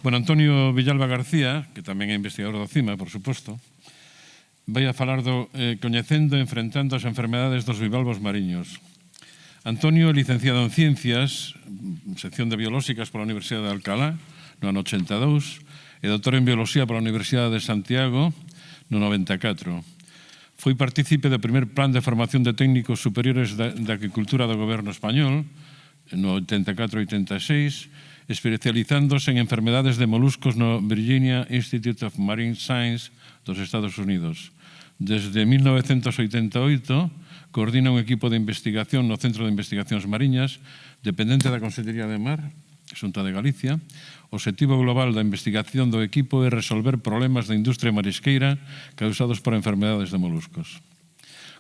Bueno, Antonio Villalba García, que tamén é investigador do CIMA, por suposto, vai a falar do coñecendo e enfrentando as enfermedades dos bivalvos mariños. Antonio é licenciado en Ciencias, sección de Biolóxicas pola Universidade de Alcalá, no ano 82, e doutor en Bioloxía pola Universidade de Santiago, no 94. Foi partícipe do primer plan de formación de técnicos superiores da agricultura do goberno español, no 84-86, especializándose en enfermedades de moluscos no Virginia Institute of Marine Science dos Estados Unidos. Desde 1988 coordina un equipo de investigación no Centro de Investigacións Mariñas, dependente da Consellería de Mar, Xunta de Galicia. O obxectivo global da investigación do equipo é resolver problemas da industria marisqueira causados por enfermedades de moluscos.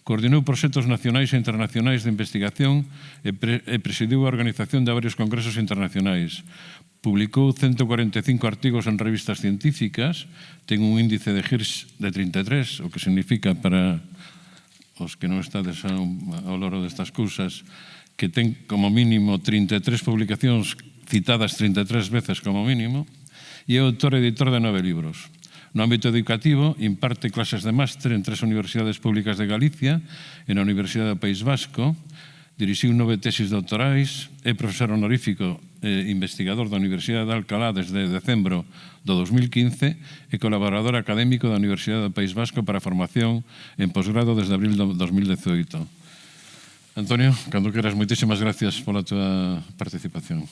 Coordinou proxectos nacionais e internacionais de investigación e presidiu a organización de varios congresos internacionais. Publicou 145 artigos en revistas científicas, ten un índice de Hirsch de 33, o que significa para os que non estades ao loro destas cousas, que ten como mínimo 33 publicacións citadas 33 veces como mínimo, e é autor e editor de 9 libros. No ámbito educativo, imparte clases de máster en 3 universidades públicas de Galicia e na Universidade do País Vasco, dirixiu 9 tesis doutorais, é profesor honorífico e investigador da Universidade de Alcalá desde decembro do 2015 e colaborador académico da Universidade do País Vasco para a formación en posgrado desde abril do 2018. Antonio, cando queras, moitísimas gracias pola tua participación.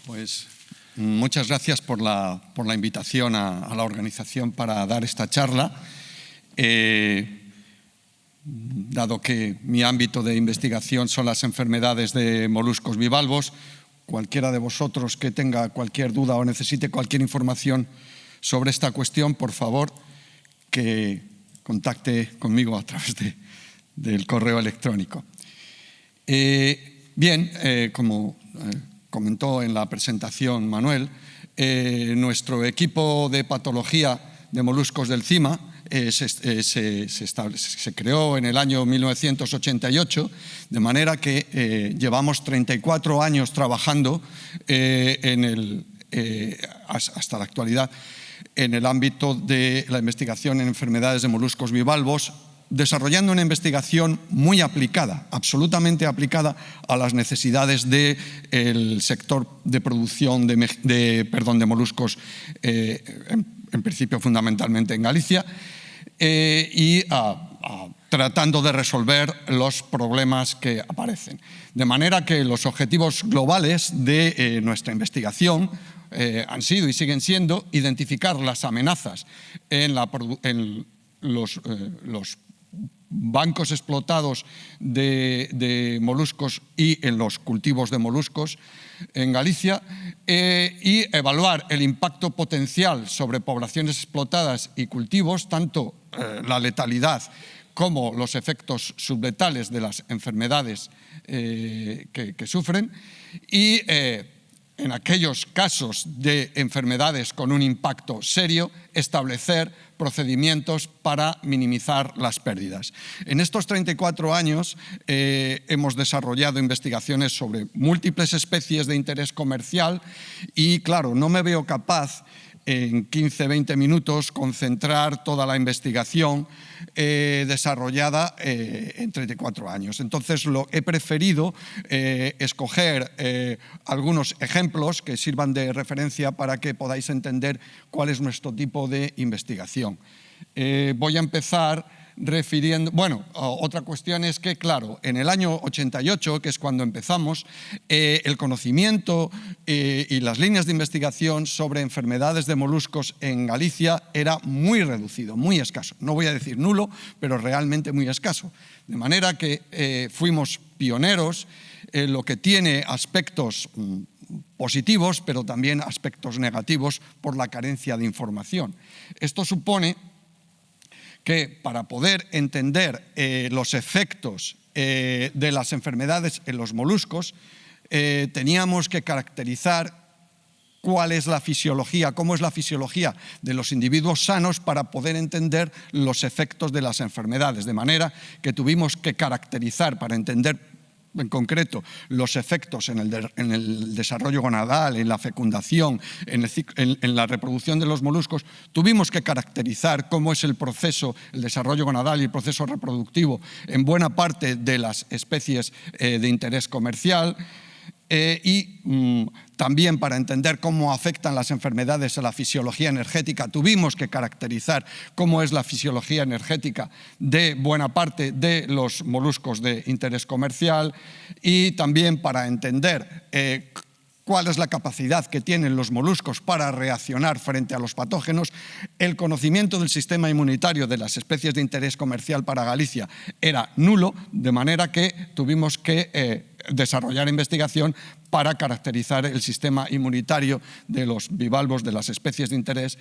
Pues muchas gracias por la invitación a la organización para dar esta charla. Dado que mi ámbito de investigación son las enfermedades de moluscos bivalvos, cualquiera de vosotros que tenga cualquier duda o necesite cualquier información sobre esta cuestión, por favor, que contacte conmigo a través del correo electrónico. Como comentó en la presentación Manuel, nuestro equipo de patología de moluscos del CIMA se creó en el año 1988, de manera que llevamos 34 años trabajando hasta la actualidad en el ámbito de la investigación en enfermedades de moluscos bivalvos, desarrollando una investigación muy aplicada, absolutamente aplicada a las necesidades del sector de producción de moluscos, en principio fundamentalmente en Galicia, y tratando de resolver los problemas que aparecen. De manera que los objetivos globales de nuestra investigación han sido y siguen siendo identificar las amenazas en los bancos explotados de moluscos y en los cultivos de moluscos en Galicia y evaluar el impacto potencial sobre poblaciones explotadas y cultivos, tanto la letalidad como los efectos subletales de las enfermedades que sufren y en aquellos casos de enfermedades con un impacto serio, establecer procedimientos para minimizar las pérdidas. En estos 34 años hemos desarrollado investigaciones sobre múltiples especies de interés comercial y, claro, no me veo capaz en 15-20 minutos concentrar toda la investigación desarrollada en 34 años. Entonces, he preferido escoger algunos ejemplos que sirvan de referencia para que podáis entender cuál es nuestro tipo de investigación. Voy a empezar refiriendo... Bueno, otra cuestión es que, claro, en el año 88, que es cuando empezamos, el conocimiento y las líneas de investigación sobre enfermedades de moluscos en Galicia era muy reducido, muy escaso. No voy a decir nulo, pero realmente muy escaso. De manera que fuimos pioneros en lo que tiene aspectos positivos, pero también aspectos negativos por la carencia de información. Esto supone que para poder entender los efectos de las enfermedades en los moluscos, teníamos que caracterizar cuál es la fisiología, cómo es la fisiología de los individuos sanos para poder entender los efectos de las enfermedades. De manera que tuvimos que caracterizar, para entender en concreto los efectos en el desarrollo gonadal, en la fecundación, en la reproducción de los moluscos, tuvimos que caracterizar cómo es el proceso, el desarrollo gonadal y el proceso reproductivo en buena parte de las especies de interés comercial. También para entender cómo afectan las enfermedades a la fisiología energética, tuvimos que caracterizar cómo es la fisiología energética de buena parte de los moluscos de interés comercial, y también para entender cuál es la capacidad que tienen los moluscos para reaccionar frente a los patógenos. El conocimiento del sistema inmunitario de las especies de interés comercial para Galicia era nulo, de manera que tuvimos que desarrollar investigación para caracterizar el sistema inmunitario de los bivalvos de las especies de interés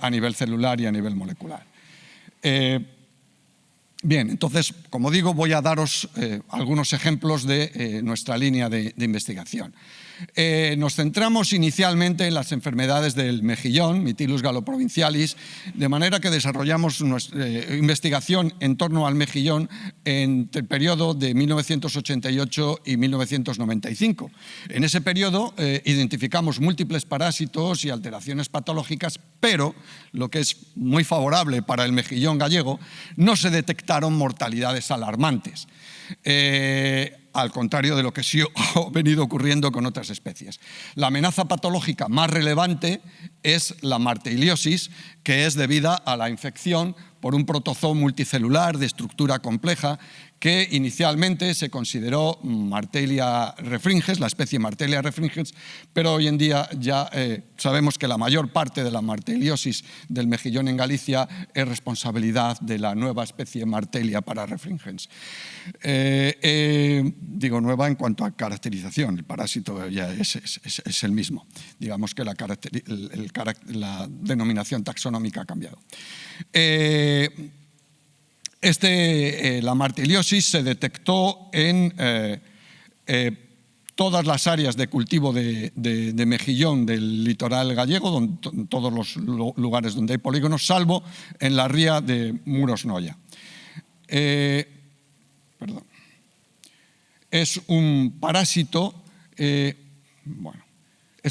a nivel celular y a nivel molecular. Bien, entonces, como digo, voy a daros algunos ejemplos de nuestra línea de investigación. Nos centramos inicialmente en las enfermedades del mejillón, Mytilus galoprovincialis, de manera que desarrollamos nuestra investigación en torno al mejillón en el periodo de 1988 y 1995. En ese periodo identificamos múltiples parásitos y alteraciones patológicas, pero, lo que es muy favorable para el mejillón gallego, no se detectaron mortalidades alarmantes. Al contrario de lo que sí ha venido ocurriendo con otras especies. La amenaza patológica más relevante es la marteliosis, que es debida a la infección por un protozoo multicelular de estructura compleja que inicialmente se consideró Martelia refringens, la especie Martelia refringens, pero hoy en día ya sabemos que la mayor parte de la marteliosis del mejillón en Galicia es responsabilidad de la nueva especie Martelia refringens. Digo nueva en cuanto a caracterización, el parásito ya es el mismo. Digamos que la denominación taxonómica ha cambiado. La marteliosis se detectó en todas las áreas de cultivo de mejillón del litoral gallego, en todos los lugares donde hay polígonos, salvo en la ría de Muros-Noia. Es un parásito, es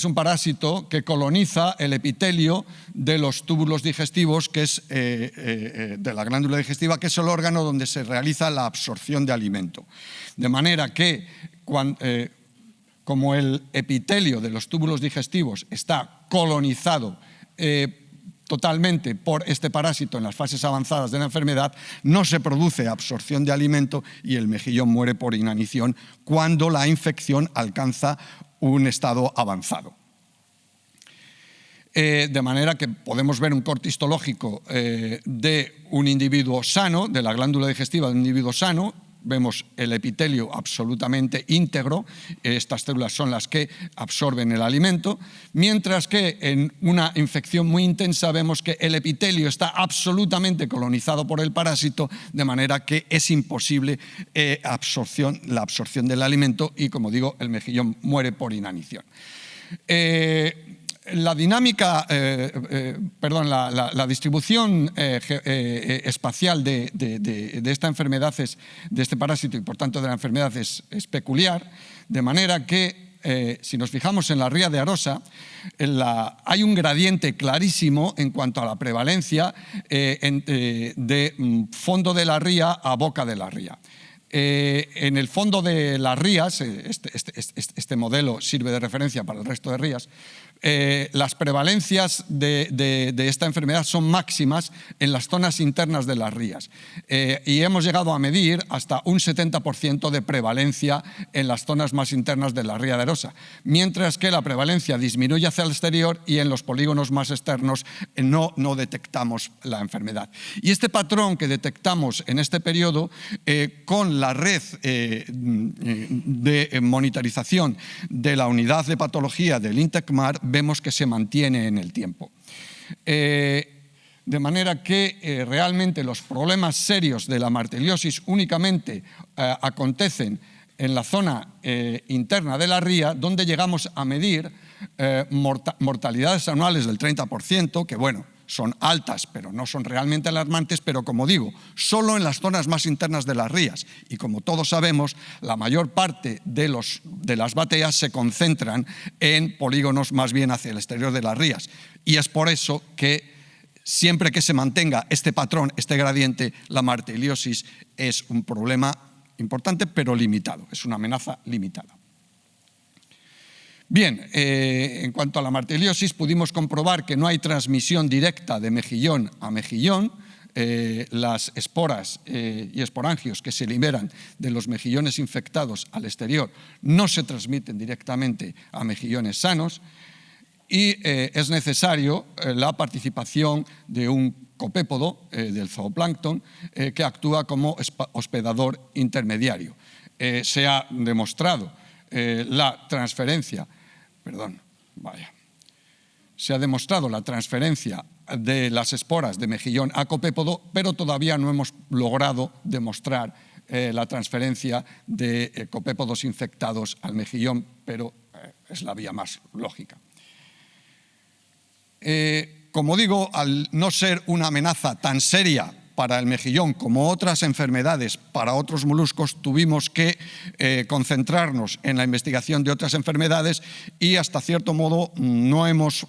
un parásito que coloniza el epitelio de los túbulos digestivos, que es de la glándula digestiva, que es el órgano donde se realiza la absorción de alimento. De manera que, como el epitelio de los túbulos digestivos está colonizado totalmente por este parásito en las fases avanzadas de la enfermedad, no se produce absorción de alimento y el mejillón muere por inanición cuando la infección alcanza un estado avanzado. De manera que podemos ver un corte histológico de un individuo sano, de la glándula digestiva de un individuo sano. Vemos el epitelio absolutamente íntegro, estas células son las que absorben el alimento, mientras que en una infección muy intensa vemos que el epitelio está absolutamente colonizado por el parásito, de manera que es imposible la absorción del alimento y, como digo, el mejillón muere por inanición. La dinámica, la distribución espacial de esta enfermedad, de este parásito y por tanto de la enfermedad es peculiar, de manera que si nos fijamos en la ría de Arosa, hay un gradiente clarísimo en cuanto a la prevalencia de fondo de la ría a boca de la ría. En el fondo de las rías, este modelo sirve de referencia para el resto de rías, las prevalencias de esta enfermedad son máximas en las zonas internas de las rías y hemos llegado a medir hasta un 70% de prevalencia en las zonas más internas de la ría de Arosa, mientras que la prevalencia disminuye hacia el exterior y en los polígonos más externos no detectamos la enfermedad. Y este patrón que detectamos en este periodo con la red de monitorización de la unidad de patología del INTECMAR vemos que se mantiene en el tiempo. De manera que realmente los problemas serios de la marteliosis únicamente acontecen en la zona interna de la ría, donde llegamos a medir mortalidades anuales del 30%, que bueno, son altas, pero no son realmente alarmantes, pero como digo, solo en las zonas más internas de las rías. Y como todos sabemos, la mayor parte de las bateas se concentran en polígonos más bien hacia el exterior de las rías. Y es por eso que siempre que se mantenga este patrón, este gradiente, la marteliosis es un problema importante, pero limitado, es una amenaza limitada. Bien, en cuanto a la marteliosis, pudimos comprobar que no hay transmisión directa de mejillón a mejillón. Las esporas y esporangios que se liberan de los mejillones infectados al exterior no se transmiten directamente a mejillones sanos, y es necesario la participación de un copépodo del zooplancton que actúa como hospedador intermediario. Se ha demostrado la transferencia de las esporas de mejillón a copépodo, pero todavía no hemos logrado demostrar la transferencia de copépodos infectados al mejillón, pero es la vía más lógica. Como digo, al no ser una amenaza tan seria para el mejillón como otras enfermedades para otros moluscos, tuvimos que concentrarnos en la investigación de otras enfermedades y hasta cierto modo no hemos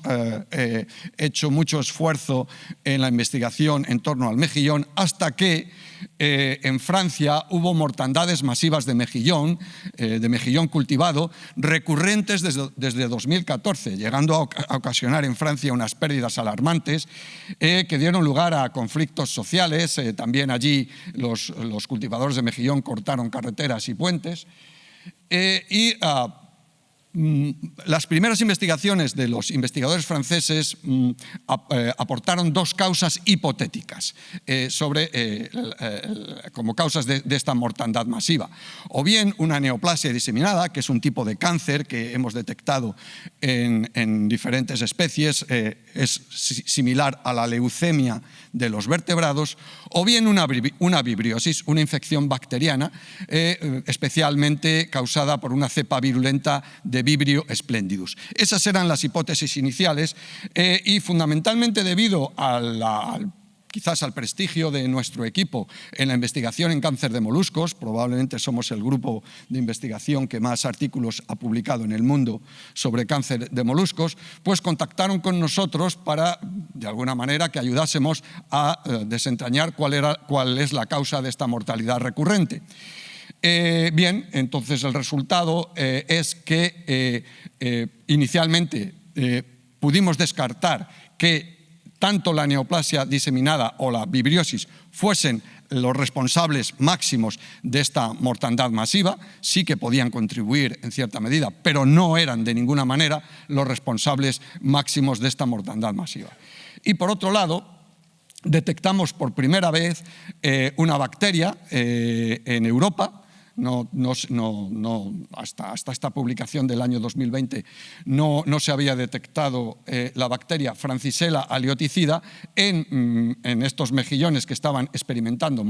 hecho mucho esfuerzo en la investigación en torno al mejillón hasta que en Francia hubo mortandades masivas de mejillón cultivado recurrentes desde 2014, llegando a ocasionar en Francia unas pérdidas alarmantes que dieron lugar a conflictos sociales. También allí los cultivadores de mejillón cortaron carreteras y puentes. Las primeras investigaciones de los investigadores franceses aportaron dos causas hipotéticas como causas de esta mortandad masiva. O bien una neoplasia diseminada, que es un tipo de cáncer que hemos detectado en diferentes especies, es similar a la leucemia de los vertebrados, o bien una vibriosis, una infección bacteriana, especialmente causada por una cepa virulenta de Vibrio splendidus. Esas eran las hipótesis iniciales y fundamentalmente debido quizás al prestigio de nuestro equipo en la investigación en cáncer de moluscos. Probablemente somos el grupo de investigación que más artículos ha publicado en el mundo sobre cáncer de moluscos, pues contactaron con nosotros para, de alguna manera, que ayudásemos a desentrañar cuál es la causa de esta mortalidad recurrente. Bien, entonces el resultado es que inicialmente pudimos descartar que tanto la neoplasia diseminada o la vibriosis fuesen los responsables máximos de esta mortandad masiva. Sí que podían contribuir en cierta medida, pero no eran de ninguna manera los responsables máximos de esta mortandad masiva. Y por otro lado, detectamos por primera vez una bacteria en Europa. Hasta esta publicación del año 2020 no se había detectado la bacteria Francisella alioticida en estos mejillones que estaban experimentando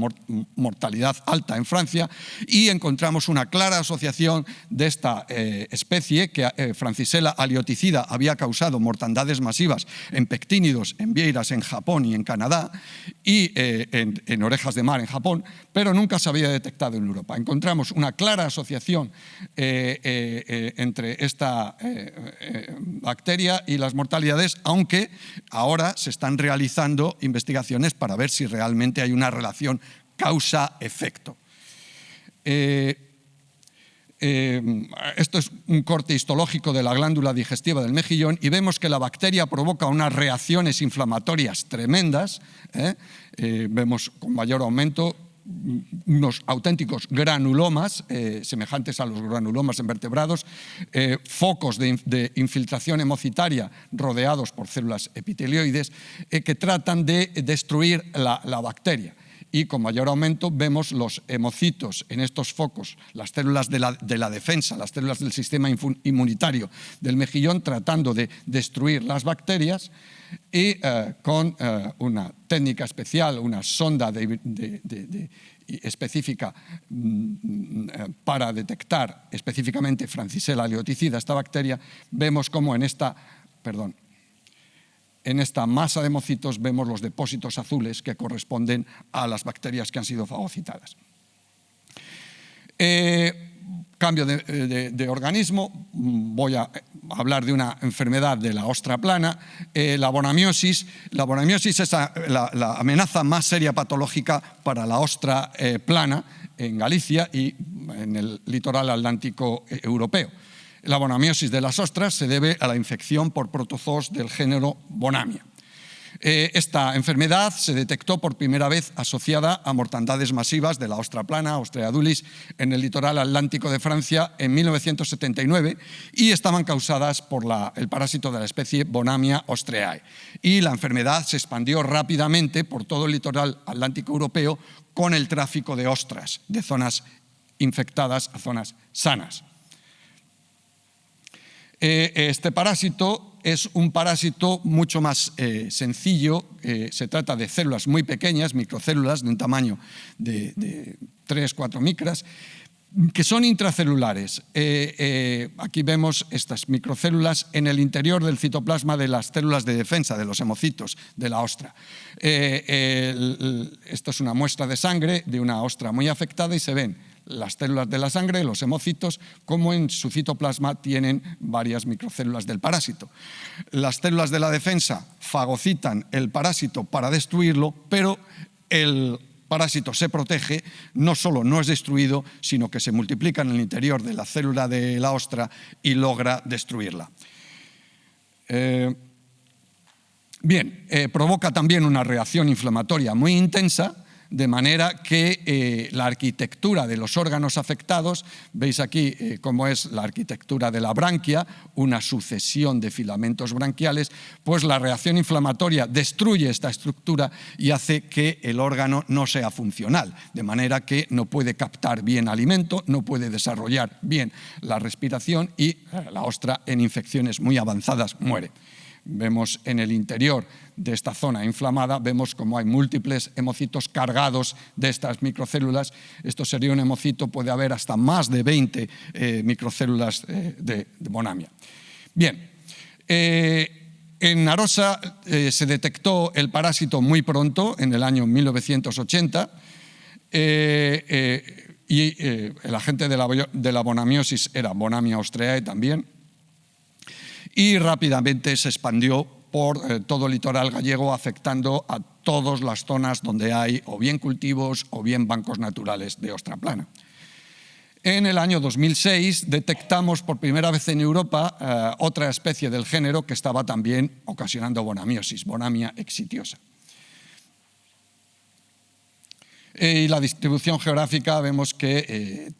mortalidad alta en Francia, y encontramos una clara asociación de esta especie, que Francisella alioticida había causado mortandades masivas en pectínidos, en vieiras en Japón y en Canadá, y en orejas de mar en Japón, pero nunca se había detectado en Europa. Encontramos una clara asociación entre esta bacteria y las mortalidades, aunque ahora se están realizando investigaciones para ver si realmente hay una relación causa-efecto. Esto es un corte histológico de la glándula digestiva del mejillón y vemos que la bacteria provoca unas reacciones inflamatorias tremendas. Vemos con mayor aumento unos auténticos granulomas, semejantes a los granulomas en vertebrados, focos de infiltración hemocitaria rodeados por células epitelioides que tratan de destruir la bacteria. Y con mayor aumento vemos los hemocitos en estos focos, las células de la defensa, las células del sistema inmunitario del mejillón, tratando de destruir las bacterias, y con una técnica especial, una sonda específica para detectar específicamente Francisella alioticida, esta bacteria, vemos cómo en esta en esta masa de hemocitos vemos los depósitos azules que corresponden a las bacterias que han sido fagocitadas. Cambio de organismo, voy a hablar de una enfermedad de la ostra plana, la bonamiosis. La bonamiosis es la amenaza más seria patológica para la ostra plana en Galicia y en el litoral atlántico europeo. La bonamiosis de las ostras se debe a la infección por protozoos del género Bonamia. Esta enfermedad se detectó por primera vez asociada a mortandades masivas de la ostra plana, Ostrea adulis, en el litoral atlántico de Francia en 1979 y estaban causadas por el parásito de la especie Bonamia ostreae. Y la enfermedad se expandió rápidamente por todo el litoral atlántico europeo con el tráfico de ostras, de zonas infectadas a zonas sanas. Este parásito es un parásito mucho más sencillo, se trata de células muy pequeñas, microcélulas de un tamaño de 3-4 micras, que son intracelulares. Aquí vemos estas microcélulas en el interior del citoplasma de las células de defensa, de los hemocitos de la ostra. Esto es una muestra de sangre de una ostra muy afectada y se ven las células de la sangre, los hemocitos, como en su citoplasma tienen varias microcélulas del parásito. Las células de la defensa fagocitan el parásito para destruirlo, pero el parásito se protege, no solo no es destruido, sino que se multiplica en el interior de la célula de la ostra y logra destruirla. Provoca también una reacción inflamatoria muy intensa, de manera que la arquitectura de los órganos afectados, veis aquí cómo es la arquitectura de la branquia, una sucesión de filamentos branquiales, pues la reacción inflamatoria destruye esta estructura y hace que el órgano no sea funcional, de manera que no puede captar bien alimento, no puede desarrollar bien la respiración y la ostra en infecciones muy avanzadas muere. Vemos en el interior de esta zona inflamada, vemos como hay múltiples hemocitos cargados de estas microcélulas. Esto sería un hemocito, puede haber hasta más de 20 microcélulas de Bonamia. Bien, en Arosa se detectó el parásito muy pronto, en el año 1980, y el agente de la bonamiosis era Bonamia ostreae también, y rápidamente se expandió por todo el litoral gallego, afectando a todas las zonas donde hay o bien cultivos o bien bancos naturales de ostra plana. En el año 2006 detectamos por primera vez en Europa otra especie del género que estaba también ocasionando bonamiosis, Bonamia exitiosa. Y la distribución geográfica vemos que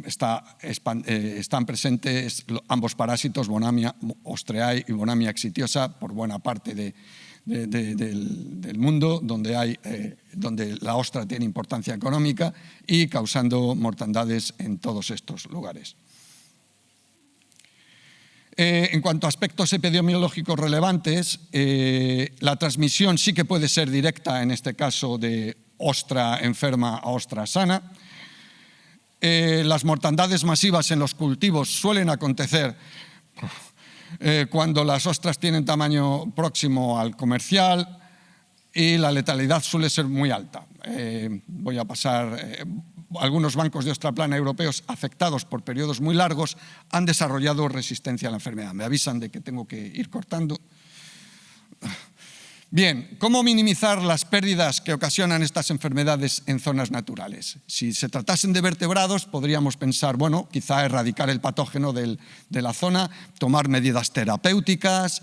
están presentes ambos parásitos, Bonamia ostreae y Bonamia exitiosa, por buena parte del mundo, donde la ostra tiene importancia económica y causando mortandades en todos estos lugares. En cuanto a aspectos epidemiológicos relevantes, la transmisión sí que puede ser directa, en este caso de ostra enferma a ostra sana. Las mortandades masivas en los cultivos suelen acontecer cuando las ostras tienen tamaño próximo al comercial y la letalidad suele ser muy alta. Voy a pasar. Algunos bancos de ostra plana europeos afectados por periodos muy largos han desarrollado resistencia a la enfermedad. Me avisan de que tengo que ir cortando. Bien, ¿cómo minimizar las pérdidas que ocasionan estas enfermedades en zonas naturales? Si se tratasen de vertebrados, podríamos pensar, bueno, quizá erradicar el patógeno de la zona, tomar medidas terapéuticas,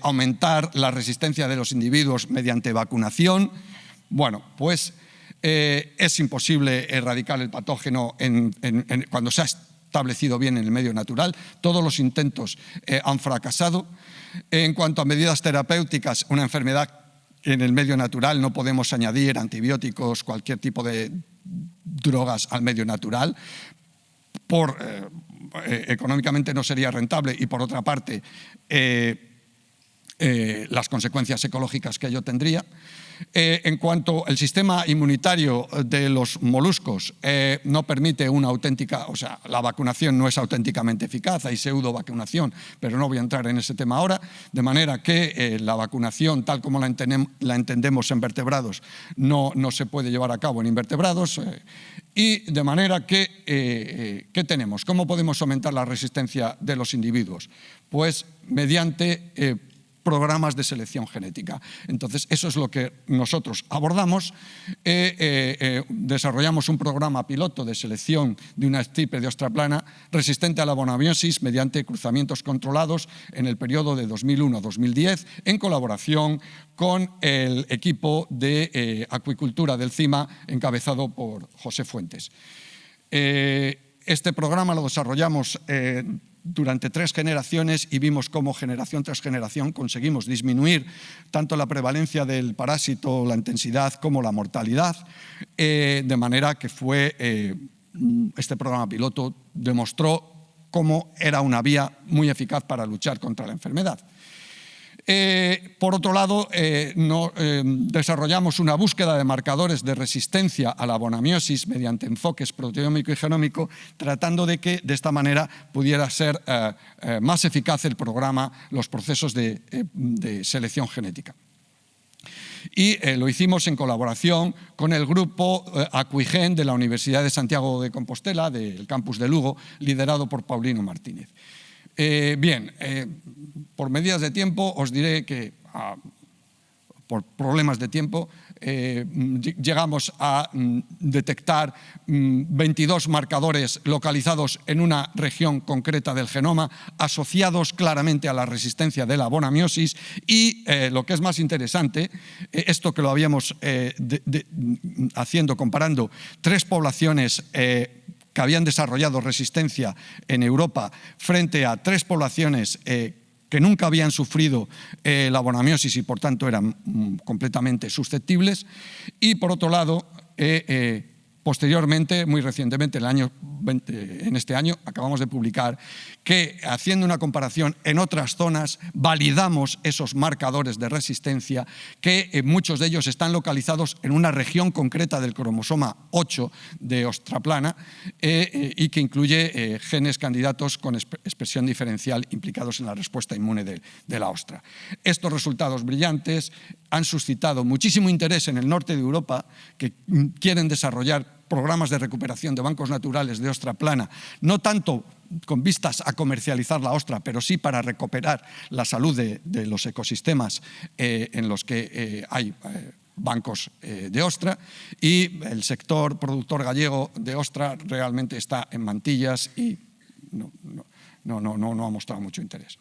aumentar la resistencia de los individuos mediante vacunación. Bueno, pues es imposible erradicar el patógeno cuando se ha establecido bien en el medio natural. Todos los intentos han fracasado. En cuanto a medidas terapéuticas, una enfermedad en el medio natural no podemos añadir antibióticos, cualquier tipo de drogas al medio natural. Económicamente no sería rentable y por otra parte las consecuencias ecológicas que ello tendría. En cuanto al sistema inmunitario de los moluscos, no permite una auténtica, o sea, la vacunación no es auténticamente eficaz, hay pseudo-vacunación, pero no voy a entrar en ese tema ahora, de manera que la vacunación, tal como la entendemos en vertebrados, no se puede llevar a cabo en invertebrados. Y de manera que, ¿qué tenemos? ¿Cómo podemos aumentar la resistencia de los individuos? Pues mediante programas de selección genética. Entonces, eso es lo que nosotros abordamos. Desarrollamos un programa piloto de selección de una estirpe de ostra plana resistente a la bonamiosis mediante cruzamientos controlados en el periodo de 2001 a 2010, en colaboración con el equipo de acuicultura del CIMA, encabezado por José Fuentes. Este programa lo desarrollamos durante 3 generaciones y vimos cómo generación tras generación conseguimos disminuir tanto la prevalencia del parásito, la intensidad como la mortalidad, de manera que este programa piloto demostró cómo era una vía muy eficaz para luchar contra la enfermedad. Por otro lado, desarrollamos una búsqueda de marcadores de resistencia a la bonamiosis mediante enfoques proteómico y genómico, tratando de que de esta manera pudiera ser más eficaz el programa, los procesos de selección genética. Y lo hicimos en colaboración con el grupo Acuigen de la Universidad de Santiago de Compostela, del campus de Lugo, liderado por Paulino Martínez. Bien, por medidas de tiempo os diré que, por problemas de tiempo, llegamos a detectar 22 marcadores localizados en una región concreta del genoma, asociados claramente a la resistencia de la bonamiosis y, lo que es más interesante, esto que lo habíamos haciendo, comparando 3 poblaciones que habían desarrollado resistencia en Europa frente a 3 poblaciones que nunca habían sufrido la bonamiosis y por tanto eran completamente susceptibles. Y por otro lado, posteriormente, muy recientemente, en este año, acabamos de publicar que, haciendo una comparación en otras zonas, validamos esos marcadores de resistencia, que muchos de ellos están localizados en una región concreta del cromosoma 8 de ostra plana y que incluye genes candidatos con expresión diferencial implicados en la respuesta inmune de la ostra. Estos resultados brillantes han suscitado muchísimo interés en el norte de Europa, que quieren desarrollar programas de recuperación de bancos naturales de ostra plana, no tanto con vistas a comercializar la ostra, pero sí para recuperar la salud de los ecosistemas en los que hay bancos de ostra, y el sector productor gallego de ostra realmente está en mantillas y no ha mostrado mucho interés.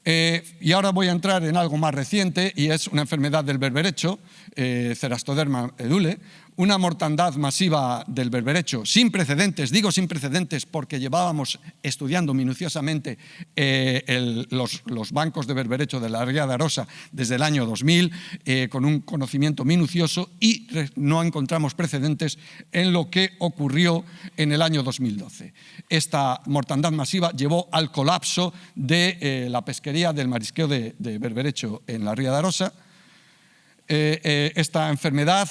Y ahora voy a entrar en algo más reciente, y es una enfermedad del berberecho, Cerastoderma edule, una mortandad masiva del berberecho sin precedentes. Digo sin precedentes porque llevábamos estudiando minuciosamente los bancos de berberecho de la Ría de Arosa desde el año 2000, con un conocimiento minucioso, y no encontramos precedentes en lo que ocurrió en el año 2012. Esta mortandad masiva llevó al colapso de la pesquería del marisqueo de berberecho en la Ría de Arosa. Esta enfermedad,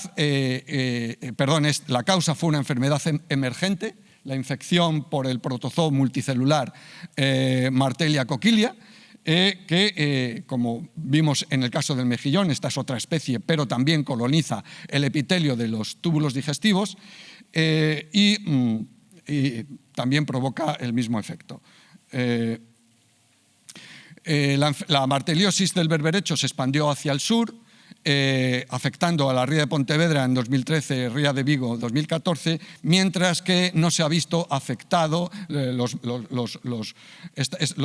la causa fue una enfermedad emergente, la infección por el protozoo multicelular Martelia coquilia, que, como vimos en el caso del mejillón, esta es otra especie, pero también coloniza el epitelio de los túbulos digestivos y también provoca el mismo efecto. La marteliosis del berberecho se expandió hacia el sur, afectando a la Ría de Pontevedra en 2013, Ría de Vigo en 2014, mientras que no se ha visto afectado,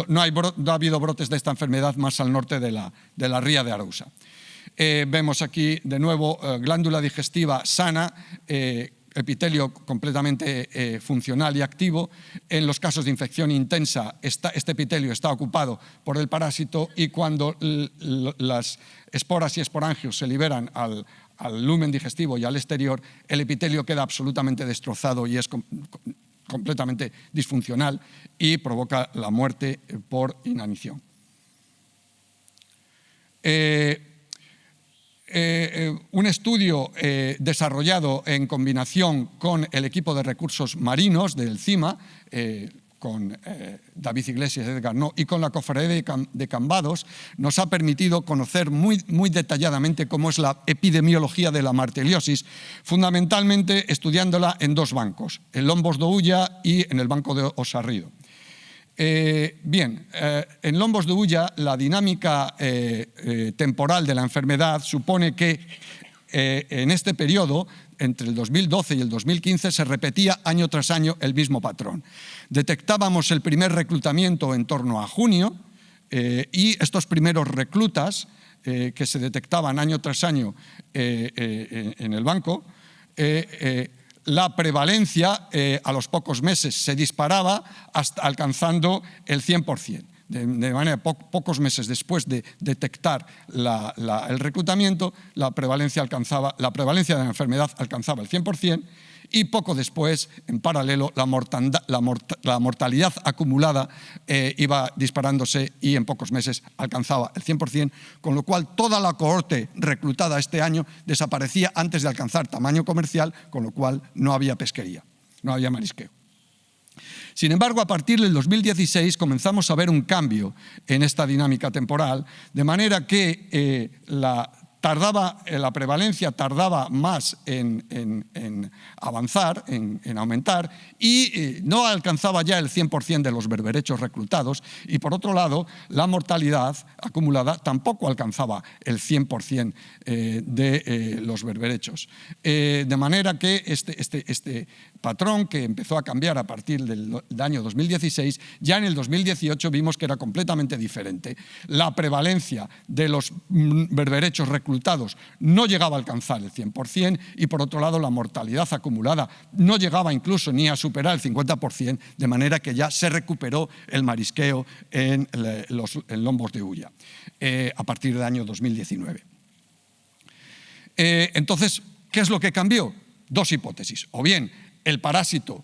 no ha habido brotes de esta enfermedad más al norte de la Ría de Arousa. Vemos aquí de nuevo glándula digestiva sana, epitelio completamente funcional y activo. En los casos de infección intensa, este epitelio está ocupado por el parásito, y cuando las esporas y esporangios se liberan al lumen digestivo y al exterior, el epitelio queda absolutamente destrozado y es completamente disfuncional y provoca la muerte por inanición. un estudio desarrollado en combinación con el equipo de recursos marinos del CIMA, con David Iglesias, Edgar No, y con la Cofradía de Cambados, nos ha permitido conocer muy detalladamente cómo es la epidemiología de la marteliosis, fundamentalmente estudiándola en dos bancos, en Lombos de Ulla y en el Banco de Osarrido. En Lombos de Ulla la dinámica temporal de la enfermedad supone que en este periodo, entre el 2012 y el 2015, se repetía año tras año el mismo patrón. Detectábamos el primer reclutamiento en torno a junio y estos primeros reclutas que se detectaban año tras año en el banco, la prevalencia a los pocos meses se disparaba hasta alcanzando el 100%. De manera pocos meses después de detectar el reclutamiento, la prevalencia de la enfermedad alcanzaba el 100% y poco después, en paralelo, la mortalidad acumulada iba disparándose y en pocos meses alcanzaba el 100%, con lo cual toda la cohorte reclutada este año desaparecía antes de alcanzar tamaño comercial, con lo cual no había pesquería, no había marisqueo. Sin embargo, a partir del 2016 comenzamos a ver un cambio en esta dinámica temporal, de manera que la prevalencia tardaba más en avanzar, en aumentar, y no alcanzaba ya el 100% de los berberechos reclutados, y por otro lado, la mortalidad acumulada tampoco alcanzaba el 100% de los berberechos. De manera que este patrón, que empezó a cambiar a partir del año 2016, ya en el 2018 vimos que era completamente diferente. La prevalencia de los berberechos reclutados no llegaba a alcanzar el 100% y, por otro lado, la mortalidad acumulada no llegaba incluso ni a superar el 50%, de manera que ya se recuperó el marisqueo en Lombos de Ulla a partir del año 2019. Entonces, ¿qué es lo que cambió? Dos hipótesis. O bien, el parásito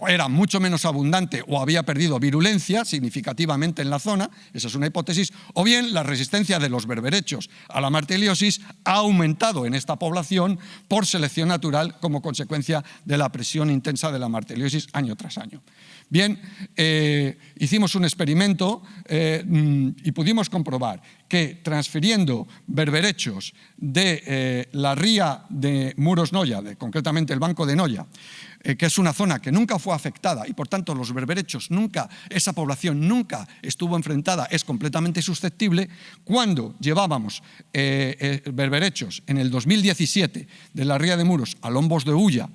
era mucho menos abundante o había perdido virulencia significativamente en la zona, esa es una hipótesis, o bien la resistencia de los berberechos a la marteliosis ha aumentado en esta población por selección natural como consecuencia de la presión intensa de la marteliosis año tras año. Bien, hicimos un experimento y pudimos comprobar que transfiriendo berberechos de la ría de Muros Noia, concretamente el Banco de Noia, que es una zona que nunca fue afectada y por tanto los berberechos nunca, esa población nunca estuvo enfrentada, es completamente susceptible, cuando llevábamos berberechos en el 2017 de la ría de Muros a Lombos de Ulla,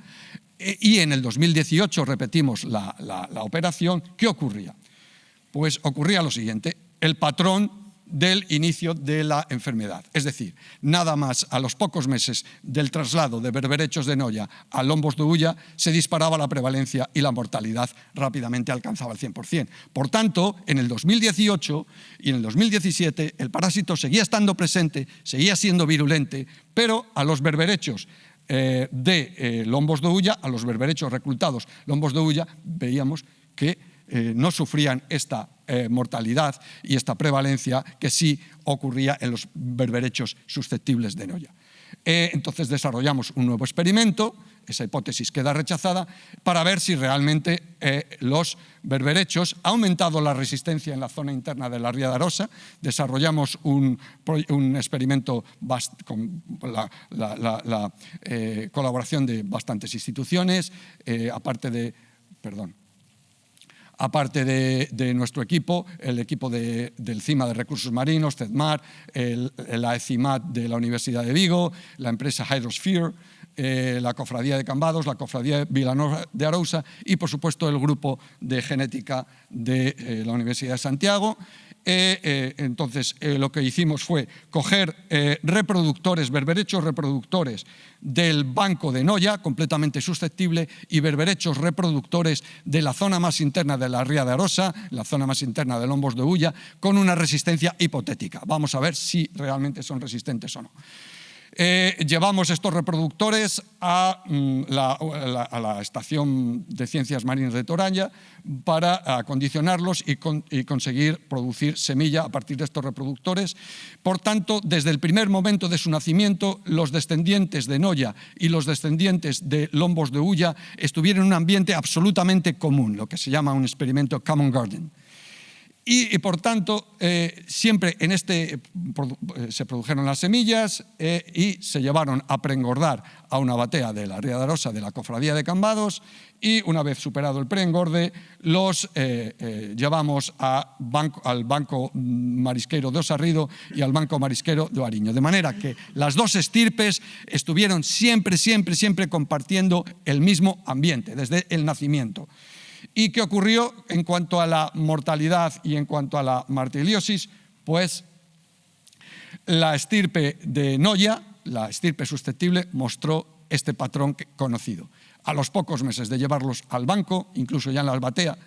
y en el 2018 repetimos la operación, ¿qué ocurría? Pues ocurría lo siguiente, el patrón del inicio de la enfermedad. Es decir, nada más a los pocos meses del traslado de berberechos de Noia a Lombos de Ulla se disparaba la prevalencia y la mortalidad rápidamente alcanzaba el 100%. Por tanto, en el 2018 y en el 2017 el parásito seguía estando presente, seguía siendo virulente, pero a los berberechos de Lombos de Ulla, a los berberechos reclutados Lombos de Ulla, veíamos que no sufrían esta mortalidad y esta prevalencia que sí ocurría en los berberechos susceptibles de Noia. Entonces desarrollamos un nuevo experimento, esa hipótesis queda rechazada, para ver si realmente los berberechos ha aumentado la resistencia en la zona interna de la ría de Arosa. Desarrollamos un experimento con la colaboración de bastantes instituciones, aparte de nuestro equipo, el equipo del CIMA de Recursos Marinos, CEDMAR, la ECIMAT de la Universidad de Vigo, la empresa Hydrosphere, la Cofradía de Cambados, la Cofradía de Vilanova de Arousa y, por supuesto, el grupo de genética de la Universidad de Santiago. Entonces, lo que hicimos fue coger berberechos reproductores del Banco de Noia, completamente susceptible, y berberechos reproductores de la zona más interna de la ría de Arosa, la zona más interna de Lombos de Ulla, con una resistencia hipotética. Vamos a ver si realmente son resistentes o no. Llevamos estos reproductores a la Estación de Ciencias Marinas de Toralla para acondicionarlos y conseguir producir semilla a partir de estos reproductores. Por tanto, desde el primer momento de su nacimiento, los descendientes de Noya y los descendientes de lombos de hulla estuvieron en un ambiente absolutamente común, lo que se llama un experimento Common Garden. Y por tanto, siempre en se produjeron las semillas y se llevaron a preengordar a una batea de la Ría de Arosa de la Cofradía de Cambados, y una vez superado el preengorde los llevamos al Banco Marisqueiro de Osarrido y al Banco Marisqueiro de Ariño. De manera que las dos estirpes estuvieron siempre compartiendo el mismo ambiente desde el nacimiento. ¿Y qué ocurrió en cuanto a la mortalidad y en cuanto a la martiliosis? Pues la estirpe de Noya, la estirpe susceptible, mostró este patrón conocido. A los pocos meses de llevarlos al banco, incluso ya en la albatea,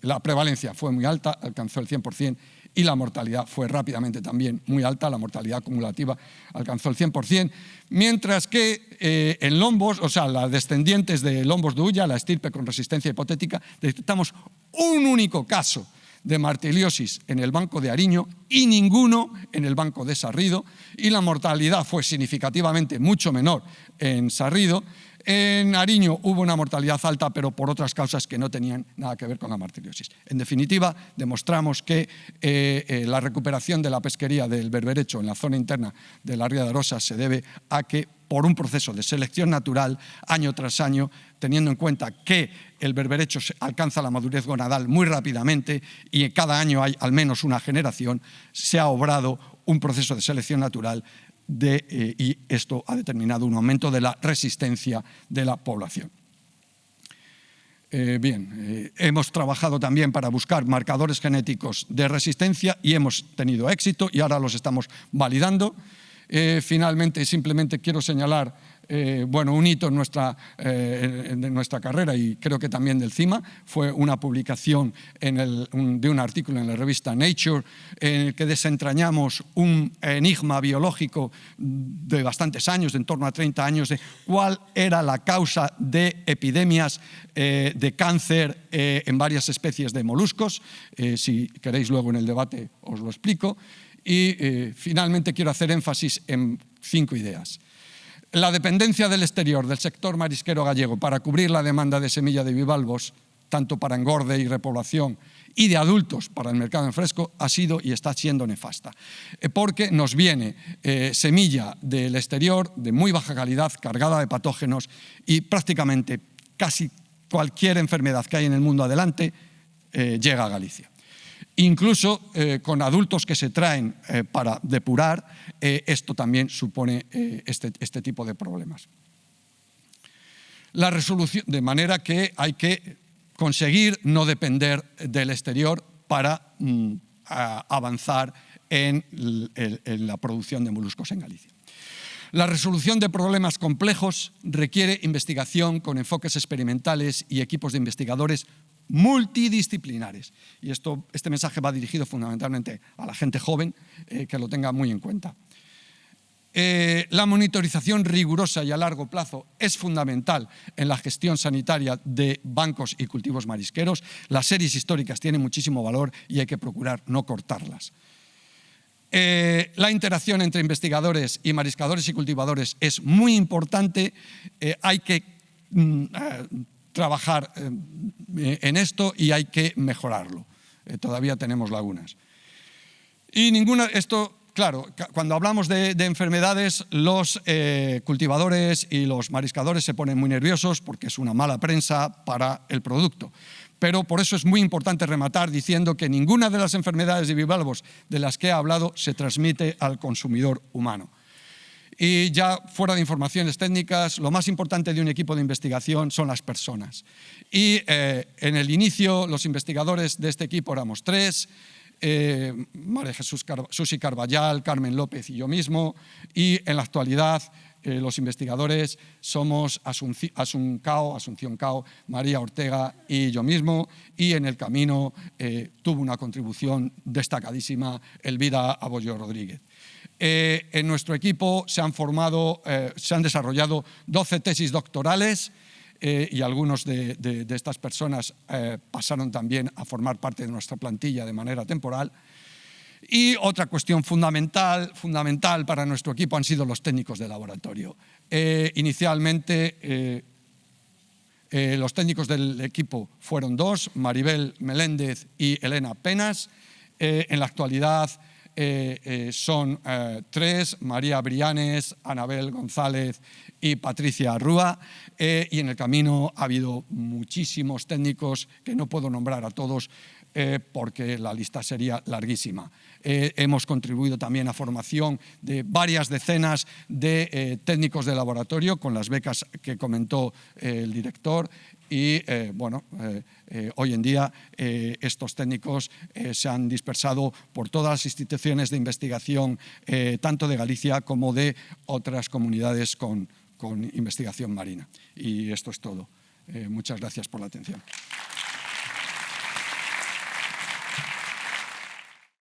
la prevalencia fue muy alta, alcanzó el 100%, y la mortalidad fue rápidamente también muy alta, la mortalidad acumulativa alcanzó el 100%, mientras que en lombos, o sea, las descendientes de lombos de hulla, la estirpe con resistencia hipotética, detectamos un único caso de martiliosis en el banco de Ariño y ninguno en el banco de Sarrido, y la mortalidad fue significativamente mucho menor en Sarrido. En Ariño hubo una mortalidad alta, pero por otras causas que no tenían nada que ver con la martiliosis. En definitiva, demostramos que la recuperación de la pesquería del berberecho en la zona interna de la Ría de Arosa se debe a que, por un proceso de selección natural, año tras año, teniendo en cuenta que el berberecho alcanza la madurez gonadal muy rápidamente y cada año hay al menos una generación, se ha obrado un proceso de selección natural y esto ha determinado un aumento de la resistencia de la población. Hemos trabajado también para buscar marcadores genéticos de resistencia y hemos tenido éxito y ahora los estamos validando. Finalmente, simplemente quiero señalar un hito en nuestra carrera, y creo que también del CIMA. Fue una publicación de un artículo en la revista Nature en el que desentrañamos un enigma biológico de bastantes años, de en torno a 30 años, de cuál era la causa de epidemias de cáncer en varias especies de moluscos. Si queréis luego en el debate os lo explico. Y finalmente quiero hacer énfasis en 5 ideas. La dependencia del exterior del sector marisquero gallego para cubrir la demanda de semilla de bivalvos, tanto para engorde y repoblación, y de adultos para el mercado en fresco, ha sido y está siendo nefasta. Porque nos viene semilla del exterior de muy baja calidad, cargada de patógenos, y prácticamente casi cualquier enfermedad que hay en el mundo adelante llega a Galicia. Incluso con adultos que se traen para depurar, esto también supone este tipo de problemas. La resolución, de manera que hay que conseguir no depender del exterior para avanzar en la producción de moluscos en Galicia. La resolución de problemas complejos requiere investigación con enfoques experimentales y equipos de investigadores multidisciplinares. Y este mensaje va dirigido fundamentalmente a la gente joven, que lo tenga muy en cuenta. La monitorización rigurosa y a largo plazo es fundamental en la gestión sanitaria de bancos y cultivos marisqueros. Las series históricas tienen muchísimo valor y hay que procurar no cortarlas. La interacción entre investigadores y mariscadores y cultivadores es muy importante. Hay que trabajar en esto y hay que mejorarlo. Todavía tenemos lagunas. Claro, cuando hablamos de enfermedades, los cultivadores y los mariscadores se ponen muy nerviosos porque es una mala prensa para el producto. Pero por eso es muy importante rematar diciendo que ninguna de las enfermedades de bivalvos de las que he hablado se transmite al consumidor humano. Y ya fuera de informaciones técnicas, lo más importante de un equipo de investigación son las personas. Y en el inicio, los investigadores de este equipo éramos 3, María Susi Carballal, Carmen López y yo mismo, y en la actualidad los investigadores somos Asunción Cao, María Ortega y yo mismo, y en el camino tuvo una contribución destacadísima Elvira Abollo Rodríguez. En nuestro equipo se han desarrollado 12 tesis doctorales y algunos de estas personas pasaron también a formar parte de nuestra plantilla de manera temporal. Y otra cuestión fundamental para nuestro equipo han sido los técnicos de laboratorio. Inicialmente, los técnicos del equipo fueron 2, Maribel Meléndez y Elena Penas. En la actualidad son 3, María Brianes, Anabel González y Patricia Arrúa, y en el camino ha habido muchísimos técnicos que no puedo nombrar a todos porque la lista sería larguísima. Hemos contribuido también a formación de varias decenas de técnicos de laboratorio con las becas que comentó el director y hoy en día estos técnicos se han dispersado por todas las instituciones de investigación, tanto de Galicia como de otras comunidades con investigación marina. Y esto es todo. Muchas gracias por la atención.